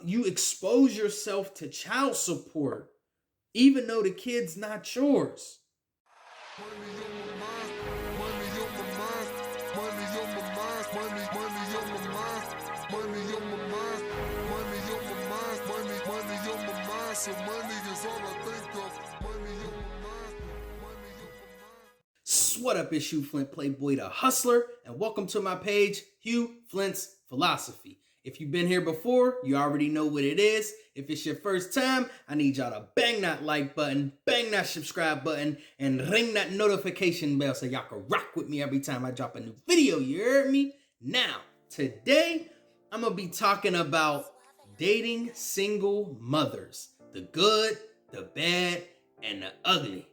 you expose yourself to child support, even though the kid's not yours. What up, it's Hugh Flynt, Playboy the Hustler, and welcome to my page, Hugh Flynt's Philosophy. If you've been here before, you already know what it is. If it's your first time, I need y'all to bang that like button, bang that subscribe button, and ring that notification bell so y'all can rock with me every time I drop a new video, you heard me? Now, today, I'm gonna be talking about dating single mothers. The good, the bad, and the ugly.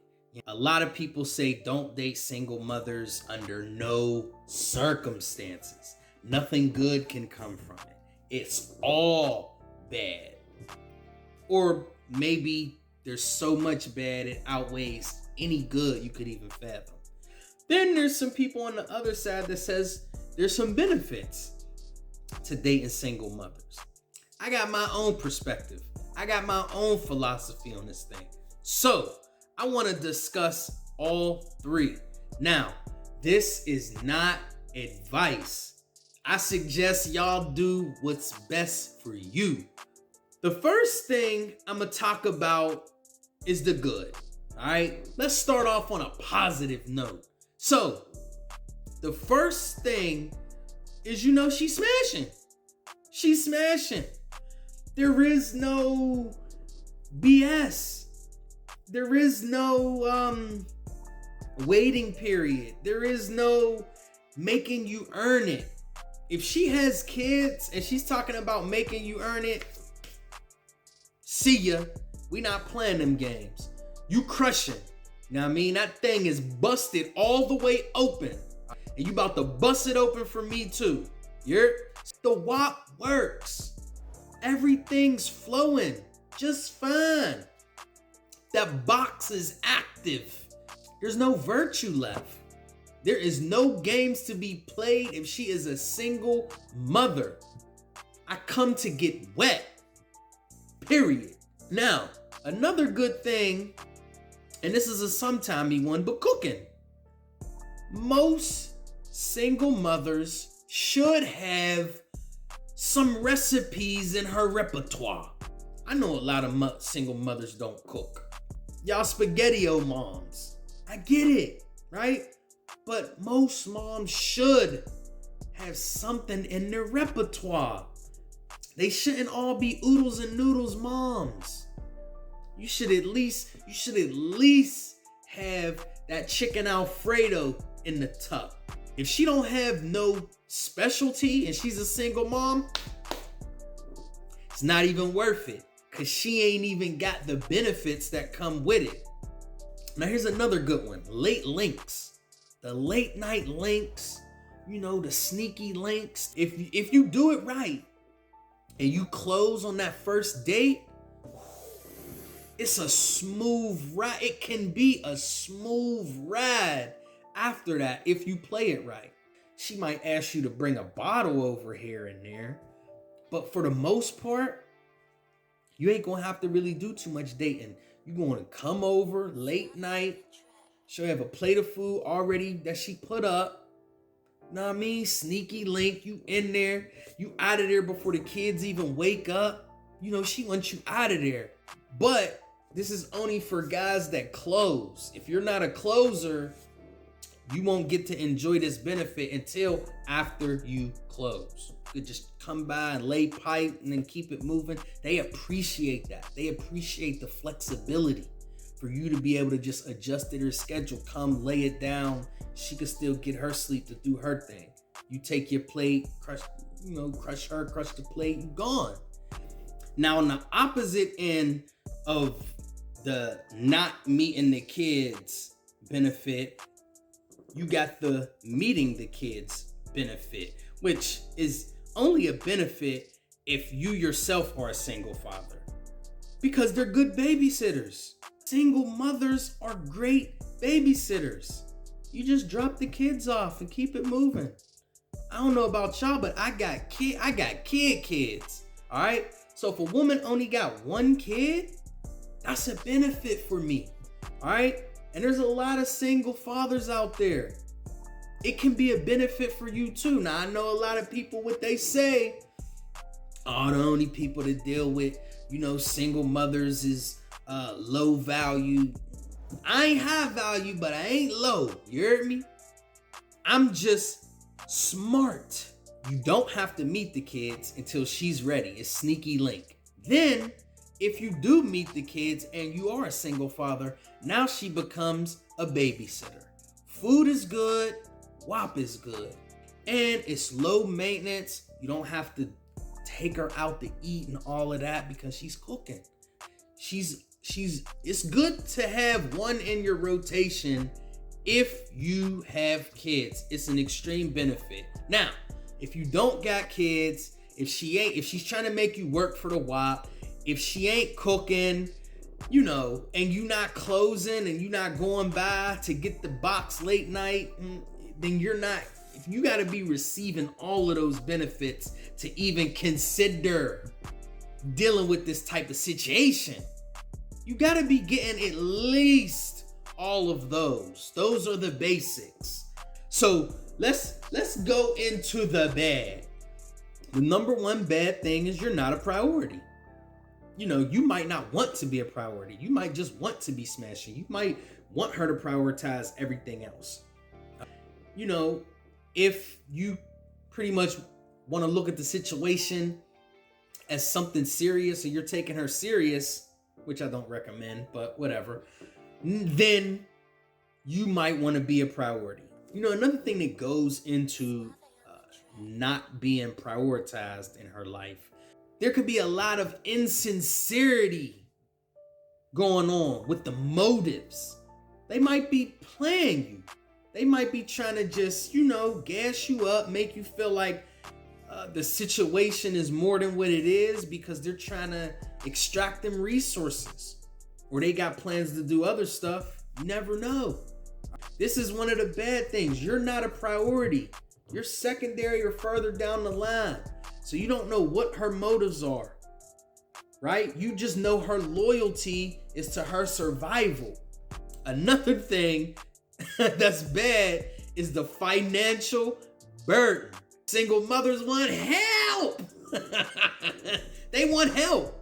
A lot of people say don't date single mothers under no circumstances. Nothing good can come from it. It's all bad. Or maybe there's so much bad it outweighs any good you could even fathom. Then there's some people on the other side that says there's some benefits to dating single mothers. I got my own perspective. I got my own philosophy on this thing. So I want to discuss all three. Now, this is not advice. I suggest y'all do what's best for you. The first thing I'm going to talk about is the good. All right, let's start off on a positive note. So, the first thing is, she's smashing. She's smashing. There is no BS. There is no waiting period. There is no making you earn it. If she has kids and she's talking about making you earn it, see ya. We not playing them games. You crushing. You know what I mean? That thing is busted all the way open. And you about to bust it open for me too. The WAP works. Everything's flowing just fine. That box is active. There's no virtue left. There is no games to be played if she is a single mother. I come to get wet. Period. Now, another good thing, and this is a sometimey one, but cooking. Most single mothers should have some recipes in her repertoire. I know a lot of single mothers don't cook. Y'all spaghetti-o moms. I get it, right? But most moms should have something in their repertoire. They shouldn't all be oodles and noodles moms. You should at least have that chicken Alfredo in the tub. If she don't have no specialty and she's a single mom, it's not even worth it. Because she ain't even got the benefits that come with it. Now here's another good one. Late links. The late night links. The sneaky links. If you do it right and you close on that first date, it's a smooth ride. It can be a smooth ride after that if you play it right. She might ask you to bring a bottle over here and there. But for the most part, you ain't gonna have to really do too much dating. You're gonna come over late night. She'll have a plate of food already that she put up. Know what I mean? Sneaky link. You in there. You out of there before the kids even wake up. She wants you out of there. But this is only for guys that close. If you're not a closer, you won't get to enjoy this benefit until after you close. You could just come by and lay pipe and then keep it moving. They appreciate that. They appreciate the flexibility for you to be able to just adjust to their schedule. Come lay it down. She could still get her sleep to do her thing. You take your plate, crush the plate, and gone. Now on the opposite end of the not meeting the kids benefit, you got the meeting the kids benefit, which is only a benefit if you yourself are a single father, because they're good babysitters. Single mothers are great babysitters. You just drop the kids off and keep it moving. I don't know about y'all, but I got kids, all right? So if a woman only got one kid, that's a benefit for me. All right. And there's a lot of single fathers out there. It can be a benefit for you too. Now, I know a lot of people, what they say, oh, the only people to deal with, single mothers is low value. I ain't high value, but I ain't low. You heard me? I'm just smart. You don't have to meet the kids until she's ready. It's sneaky link. Then, if you do meet the kids and you are a single father, now she becomes a babysitter. Food is good, WAP is good, and it's low maintenance. You don't have to take her out to eat and all of that because she's cooking. It's good to have one in your rotation if you have kids. It's an extreme benefit. Now, if you don't got kids, if she's trying to make you work for the WAP, if she ain't cooking, and you not closing and you not going by to get the box late night, then you're not, if you got to be receiving all of those benefits to even consider dealing with this type of situation, you got to be getting at least all of those. Those are the basics. So let's go into the bad. The number one bad thing is you're not a priority. You might not want to be a priority. You might just want to be smashing. You might want her to prioritize everything else. If you pretty much want to look at the situation as something serious and you're taking her serious, which I don't recommend, but whatever, then you might want to be a priority. Another thing that goes into not being prioritized in her life, there could be a lot of insincerity going on with the motives. They might be playing you. They might be trying to just, gas you up, make you feel like the situation is more than what it is because they're trying to extract them resources. Or they got plans to do other stuff. You never know. This is one of the bad things. You're not a priority. You're secondary or further down the line. So you don't know what her motives are, right? You just know her loyalty is to her survival. Another thing that's bad is the financial burden. Single mothers want help. They want help.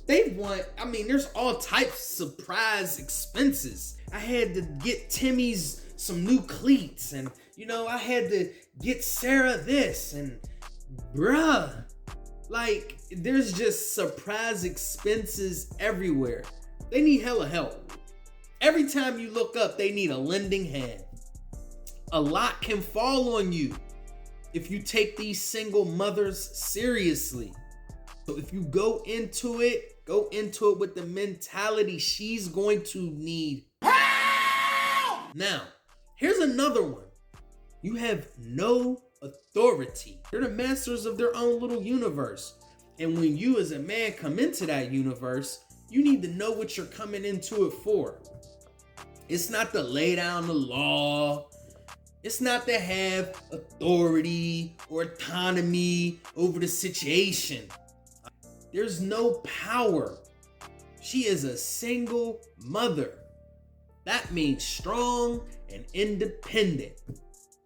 There's all types of surprise expenses. I had to get Timmy's some new cleats and, I had to get Sarah this and bruh, there's just surprise expenses everywhere. They need hella help. Every time you look up, they need a lending hand. A lot can fall on you if you take these single mothers seriously. So if you go into it with the mentality she's going to need help. Now, here's another one. You have no authority. They're the masters of their own little universe. And when you as a man come into that universe, you need to know what you're coming into it for. It's not to lay down the law. It's not to have authority or autonomy over the situation. There's no power. She is a single mother. That means strong and independent.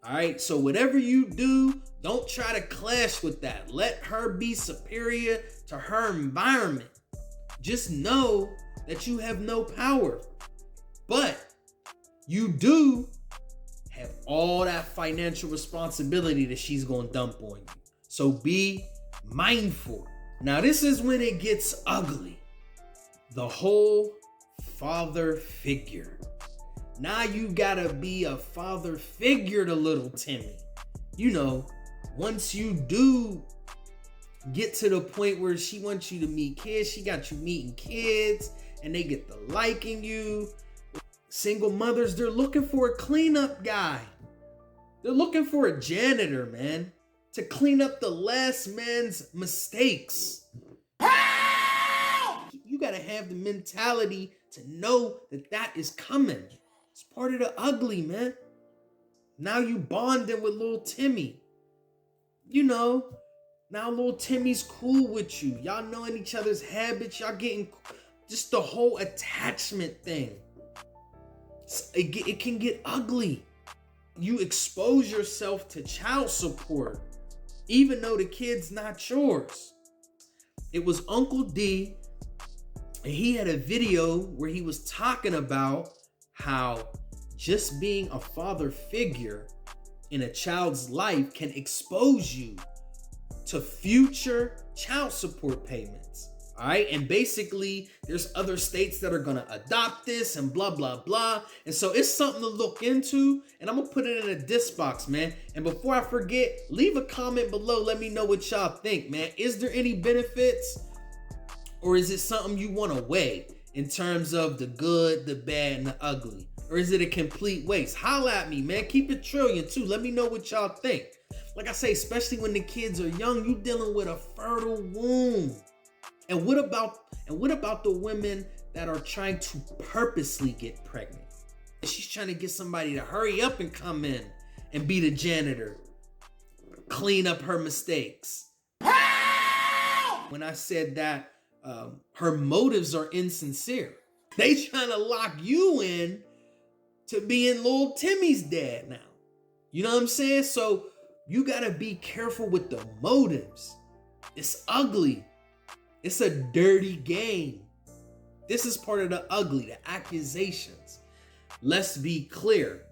All right, so whatever you do, don't try to clash with that. Let her be superior to her environment. Just know that you have no power. But you do have all that financial responsibility that she's going to dump on you. So be mindful. Now, this is when it gets ugly. The whole father figure. Now you gotta be a father figure to little Timmy. Once you do get to the point where she wants you to meet kids, she got you meeting kids and they get to liking you. Single mothers, they're looking for a cleanup guy. They're looking for a janitor, man, to clean up the last man's mistakes. You gotta have the mentality to know that is coming. It's part of the ugly, man. Now you bonding with little Timmy. Now little Timmy's cool with you. Y'all knowing each other's habits. Y'all getting just the whole attachment thing. It can get ugly. You expose yourself to child support, even though the kid's not yours. It was Uncle D, and he had a video where he was talking about how just being a father figure in a child's life can expose you to future child support payments. All right. And basically, there's other states that are going to adopt this and blah, blah, blah. And so it's something to look into. And I'm going to put it in a diss box, man. And before I forget, leave a comment below. Let me know what y'all think, man. Is there any benefits? Or is it something you want to weigh in terms of the good, the bad, and the ugly? Or is it a complete waste? Holla at me, man. Keep it trillion, too. Let me know what y'all think. Like I say, especially when the kids are young, you dealing with a fertile womb. And what about the women that are trying to purposely get pregnant? She's trying to get somebody to hurry up and come in and be the janitor, clean up her mistakes. When I said that, her motives are insincere. They trying to lock you in to being little Timmy's dad now. You know what I'm saying? So you gotta be careful with the motives. It's ugly. It's a dirty game. This is part of the ugly, the accusations. Let's be clear.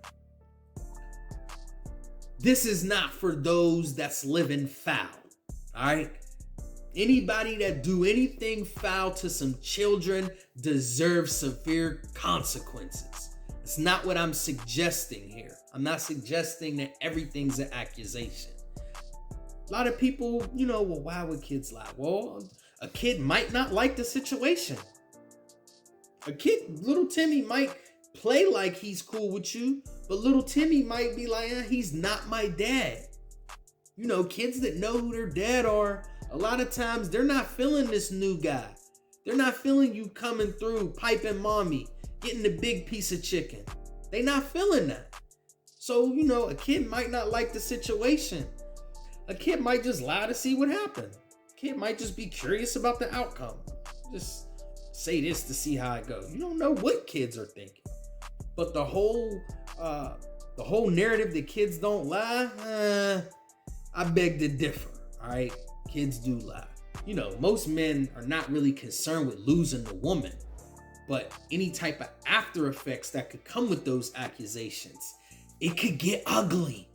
This is not for those that's living foul, all right? Anybody that do anything foul to some children deserves severe consequences. It's not what I'm suggesting here. I'm not suggesting that everything's an accusation. A lot of people, well, why would kids lie? Well, a kid might not like the situation. Little Timmy might play like he's cool with you, but little Timmy might be like, he's not my dad. Kids that know who their dad are, a lot of times they're not feeling this new guy. They're not feeling you coming through, piping mommy, getting the big piece of chicken. They not feeling that. So, a kid might not like the situation. A kid might just lie to see what happened. Kid might just be curious about the outcome. Just say this to see how it goes. You don't know what kids are thinking. But the whole narrative that kids don't lie, I beg to differ. All right, kids do lie. Most men are not really concerned with losing the woman, but any type of after effects that could come with those accusations, it could get ugly.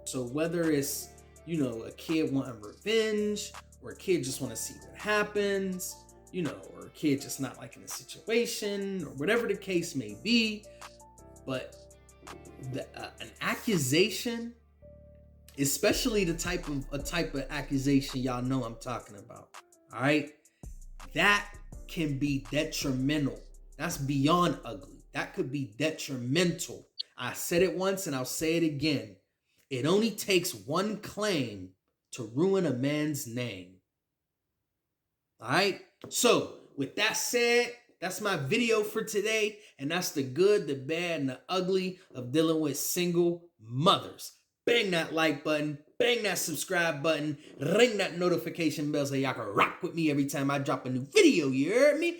So whether it's a kid wanting revenge, or a kid just want to see what happens, or a kid just not liking the situation, or whatever the case may be. But an accusation, especially a type of accusation y'all know I'm talking about, all right, that can be detrimental. That's beyond ugly. That could be detrimental. I said it once and I'll say it again. It only takes one claim to ruin a man's name. All right? So, with that said, that's my video for today. And that's the good, the bad, and the ugly of dealing with single mothers. Bang that like button. Bang that subscribe button. Ring that notification bell so y'all can rock with me every time I drop a new video. You heard me?